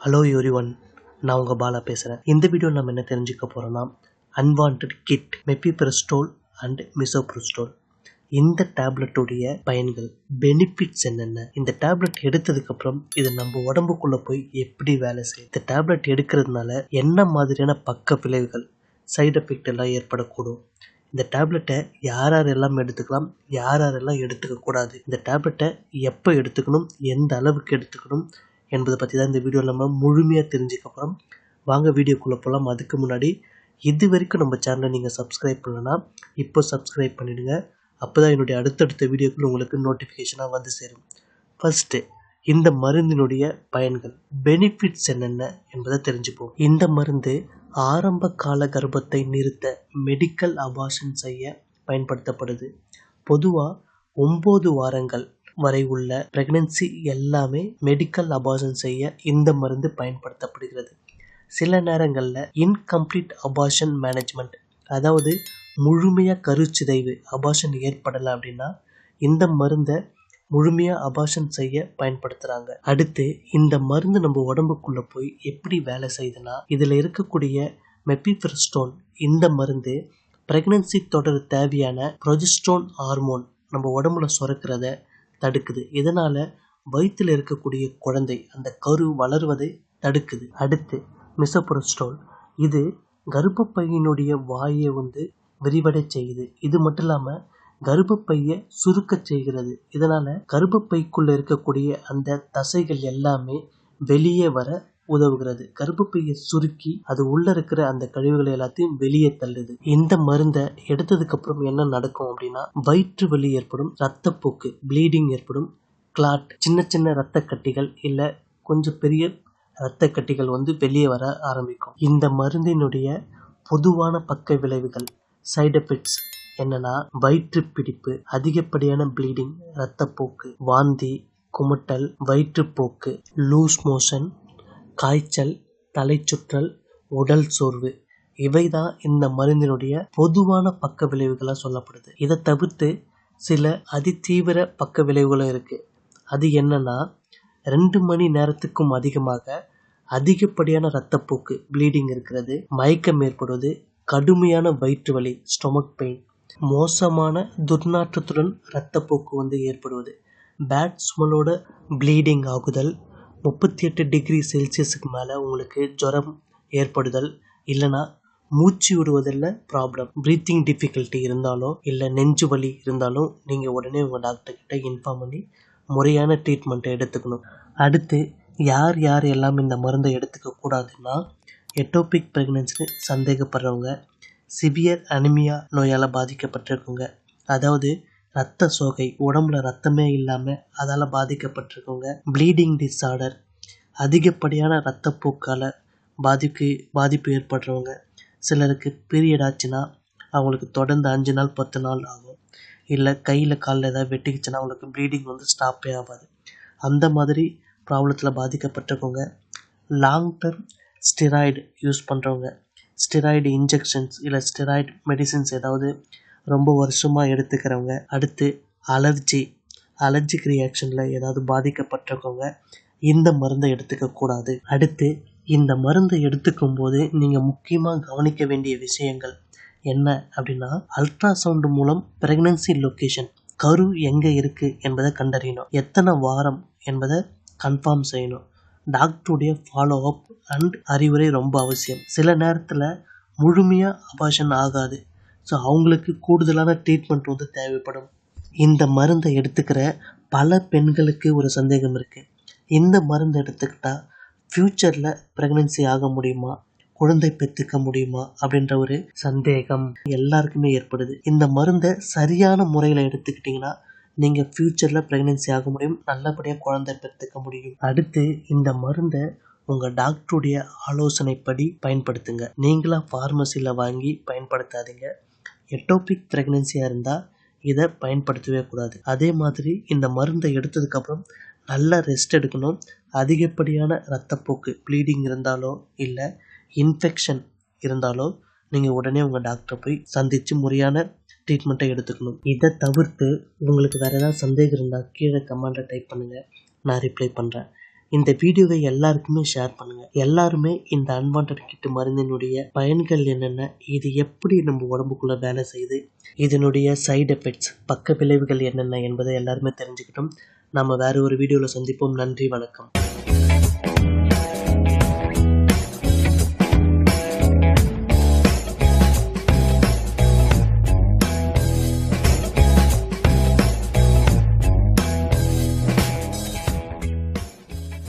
Hello everyone, நான் உங்கள் பாலா பேசுகிறேன். இந்த வீடியோ நம்ம என்ன தெரிஞ்சுக்க போகிறோன்னா, அன்வான்ட் கிட் மெபிப்ரஸ்டோல் அண்ட் மிசோப்ரஸ்டோல் இந்த டேப்லெட்டுடைய பயன்கள், பெனிஃபிட்ஸ் என்னென்ன, இந்த டேப்லெட் எடுத்ததுக்கப்புறம் இது நம்ம உடம்புக்குள்ளே போய் எப்படி வேலை செய்யும், இந்த டேப்லெட் எடுக்கிறதுனால என்ன மாதிரியான பக்க விளைவுகள், சைடு எஃபெக்ட் எல்லாம் ஏற்படக்கூடும், இந்த டேப்லெட்டை யார் யாரெல்லாம் எடுத்துக்கலாம், யார் யாரெல்லாம் எடுத்துக்கக்கூடாது, இந்த டேப்லெட்டை எப்போ எடுத்துக்கணும், எந்த அளவுக்கு எடுத்துக்கணும் என்பதை பற்றி தான் இந்த வீடியோவில் நம்ம முழுமையாக தெரிஞ்சுக்க போகிறோம். வாங்க வீடியோக்குள்ளே போகலாம். அதுக்கு முன்னாடி இது வரைக்கும் நம்ம சேனலை நீங்கள் சப்ஸ்கிரைப் பண்ணலன்னா இப்போ சப்ஸ்கிரைப் பண்ணிவிடுங்க. அப்போ தான் என்னுடைய அடுத்தடுத்த வீடியோக்கள் உங்களுக்கு நோட்டிஃபிகேஷனாக வந்து சேரும். ஃபஸ்ட்டு, இந்த மருந்தினுடைய பயன்கள், பெனிஃபிட்ஸ் என்னென்ன என்பதை தெரிஞ்சுப்போம். இந்த மருந்து ஆரம்ப கால கர்ப்பத்தை நிறுத்த, மெடிக்கல் அபார்ஷன் செய்ய பயன்படுத்தப்படுது. பொதுவாக 9 வாரங்கள் வரை உள்ள பிரெக்னன்சி எல்லாமே மெடிக்கல் அபார்ஷன் செய்ய இந்த மருந்து பயன்படுத்தப்படுகிறது. சில நேரங்களில் இன்கம்ப்ளீட் அபார்ஷன் மேனேஜ்மெண்ட், அதாவது முழுமையாக கருச்சிதைவு அபார்ஷன் ஏற்படலை அப்படின்னா இந்த மருந்தை முழுமையாக அபார்ஷன் செய்ய பயன்படுத்துகிறாங்க. அடுத்து, இந்த மருந்து நம்ம உடம்புக்குள்ளே போய் எப்படி வேலை செய்யுதுன்னா, இதில் இருக்கக்கூடிய மெபிப்ரஸ்டோல் இந்த மருந்து பிரெக்னன்சி தொடர தேவையான ப்ரொஜெஸ்டரோன் ஹார்மோன் நம்ம உடம்புல சுரக்கிறத தடுக்குது. இதனால் வயிற்றில் இருக்கக்கூடிய குழந்தை அந்த கரு வளர்வதை தடுக்குது. அடுத்து, மிசோப்ரஸ்டோல் இது கர்ப்பப்பையினுடைய வாயை விரிவடை செய்யுது. இது மட்டும் இல்லாமல் கர்ப்பப்பையை சுருக்க செய்கிறது. இதனால் கர்ப்பப்பைக்குள்ளே இருக்கக்கூடிய அந்த தசைகள் எல்லாமே வெளியே வர உதவுகிறது. கர்ப்பப்பையை சுருக்கி அது உள்ள இருக்கிற அந்த கழிவுகளை எல்லாத்தையும் வெளியே தள்ளுது. இந்த மருந்தை எடுத்ததுக்கு அப்புறம் என்ன நடக்கும் அப்படின்னா, வயிற்று வலி ஏற்படும், ரத்தப்போக்கு ப்ளீடிங் ஏற்படும், கிளாட் சின்ன சின்ன ரத்த கட்டிகள் இல்லை கொஞ்சம் பெரிய ரத்த கட்டிகள் வெளியே வர ஆரம்பிக்கும். இந்த மருந்தினுடைய பொதுவான பக்க விளைவுகள், சைடு எஃபெக்ட்ஸ் என்னன்னா, வயிற்று பிடிப்பு, அதிகப்படியான ப்ளீடிங், ரத்தப்போக்கு, வாந்தி, குமட்டல், வயிற்றுப்போக்கு, லூஸ் மோஷன், காய்ச்சல், தலைச்சுற்றல், உடல் சோர்வு, இவைதான் இந்த மருந்தினுடைய பொதுவான பக்க விளைவுகளாக சொல்லப்படுது. இதை தவிர்த்து சில அதிதீவிர பக்க விளைவுகளும் இருக்குது. அது என்னன்னா, 2 மணி நேரத்துக்கும் அதிகமாக அதிகப்படியான ரத்தப்போக்கு ப்ளீடிங் இருக்கிறது, மயக்கம் ஏற்படுவது, கடுமையான வயிற்று வலி ஸ்டொமக் பெயின், மோசமான துர்நாற்றத்துடன் ரத்தப்போக்கு ஏற்படுவது, பேட் ஸ்மெல்லோட ப்ளீடிங் ஆகுதல், 38 டிகிரி செல்சியஸுக்கு மேலே உங்களுக்கு ஜுரம் ஏற்படுதல், இல்லைனா மூச்சு விடுவதில் ப்ராப்ளம், ப்ரீத்திங் டிஃபிகல்ட்டி இருந்தாலும் இல்லை நெஞ்சு வலி இருந்தாலும் நீங்கள் உடனே உங்கள் டாக்டர்கிட்ட இன்ஃபார்ம் பண்ணி முறையான ட்ரீட்மெண்ட்டை எடுத்துக்கணும். அடுத்து, யார் யார் எல்லாம் இந்த மருந்தை எடுத்துக்க கூடாதுன்னா, எட்டோபிக் ப்ரெக்னன்சி சந்தேகப்படுறவங்க, சிவியர் அனிமியா நோயால் பாதிக்கப்பட்டிருக்கவங்க, அதாவது இரத்த சோகை, உடம்புல ரத்தமே இல்லாமல் அதால் பாதிக்கப்பட்டிருக்கவங்க, ப்ளீடிங் டிஸார்டர், அதிகப்படியான இரத்தப்போக்கால் பாதிப்பு ஏற்படுறவங்க, சிலருக்கு பீரியட் ஆச்சுன்னா அவங்களுக்கு தொடர்ந்து 5 நாள் 10 நாள் ஆகும், இல்லை கையில் காலில் ஏதாவது வெட்டிக்கிச்சுன்னா அவங்களுக்கு ப்ளீடிங் ஸ்டாப்பே ஆகாது, அந்த மாதிரி ப்ராப்ளத்தில் பாதிக்கப்பட்டிருக்கவங்க, லாங் டர்ம் ஸ்டெராய்டு யூஸ் பண்ணுறவங்க, ஸ்டெராய்டு இன்ஜெக்ஷன்ஸ் இல்லை ஸ்டெராய்டு மெடிசின்ஸ் ஏதாவது ரொம்ப வருஷமாக எடுத்துக்கிறவங்க, அடுத்து அலர்ஜிக் ரியாக்ஷனில் ஏதாவது பாதிக்கப்பட்டிருக்கவங்க இந்த மருந்தை எடுத்துக்கக்கூடாது. அடுத்து, இந்த மருந்தை எடுத்துக்கும் போது நீங்கள் முக்கியமாக கவனிக்க வேண்டிய விஷயங்கள் என்ன அப்படின்னா, அல்ட்ராசவுண்ட் மூலம் பிரெக்னன்சி லொக்கேஷன், கரு எங்கே இருக்குது என்பதை கண்டறியணும், எத்தனை வாரம் என்பதை கன்ஃபார்ம் செய்யணும், டாக்டருடைய ஃபாலோ அப் அண்ட் அறிவுரை ரொம்ப அவசியம். சில நேரத்தில் முழுமையாக அபார்ஷன் ஆகாது, ஸோ அவங்களுக்கு கூடுதலான ட்ரீட்மெண்ட் தேவைப்படும். இந்த மருந்தை எடுத்துக்கிற பல பெண்களுக்கு ஒரு சந்தேகம் இருக்குது, இந்த மருந்தை எடுத்துக்கிட்டால் ஃப்யூச்சரில் ப்ரெக்னன்சி ஆக முடியுமா, குழந்தை பெற்றுக்க முடியுமா அப்படின்ற ஒரு சந்தேகம் எல்லாருக்குமே ஏற்படுது. இந்த மருந்தை சரியான முறையில் எடுத்துக்கிட்டிங்கன்னா நீங்கள் ஃப்யூச்சரில் ப்ரெக்னன்சி ஆக முடியும், நல்லபடியாக குழந்தை பெற்றுக்க முடியும். அடுத்து, இந்த மருந்தை உங்கள் டாக்டருடைய ஆலோசனைப்படி பயன்படுத்துங்க. நீங்களாக ஃபார்மசியில் வாங்கி பயன்படுத்தாதீங்க. எட்டோபிக் ப்ரெக்னன்சியாக இருந்தால் இதை பயன்படுத்தவே கூடாது. அதே மாதிரி இந்த மருந்தை எடுத்ததுக்கப்புறம் நல்லா ரெஸ்ட் எடுக்கணும். அதிகப்படியான ரத்தப்போக்கு ப்ளீடிங் இருந்தாலோ இல்லை இன்ஃபெக்ஷன் இருந்தாலோ நீங்கள் உடனே உங்கள் டாக்டரை போய் சந்தித்து முறையான ட்ரீட்மெண்ட்டை எடுத்துக்கணும். இதை தவிர்த்து உங்களுக்கு வேறு ஏதாவது சந்தேகம் இருந்தால் கீழே கமெண்ட்டில் டைப் பண்ணுங்கள், நான் ரிப்ளை பண்ணுறேன். இந்த வீடியோவை எல்லாருக்குமே ஷேர் பண்ணுங்க. எல்லாருமே இந்த அன்வான்டட் கிட் மருந்தினுடைய பயன்கள் என்னென்ன, இது எப்படி நம்ம உடம்புக்குள்ள வேலை செய்யுது, இதனுடைய சைடு எஃபெக்ட்ஸ் பக்க விளைவுகள் என்னென்ன என்பதை எல்லாருமே தெரிஞ்சுக்கிட்டோம். நம்ம வேற ஒரு வீடியோவில் சந்திப்போம். நன்றி, வணக்கம்.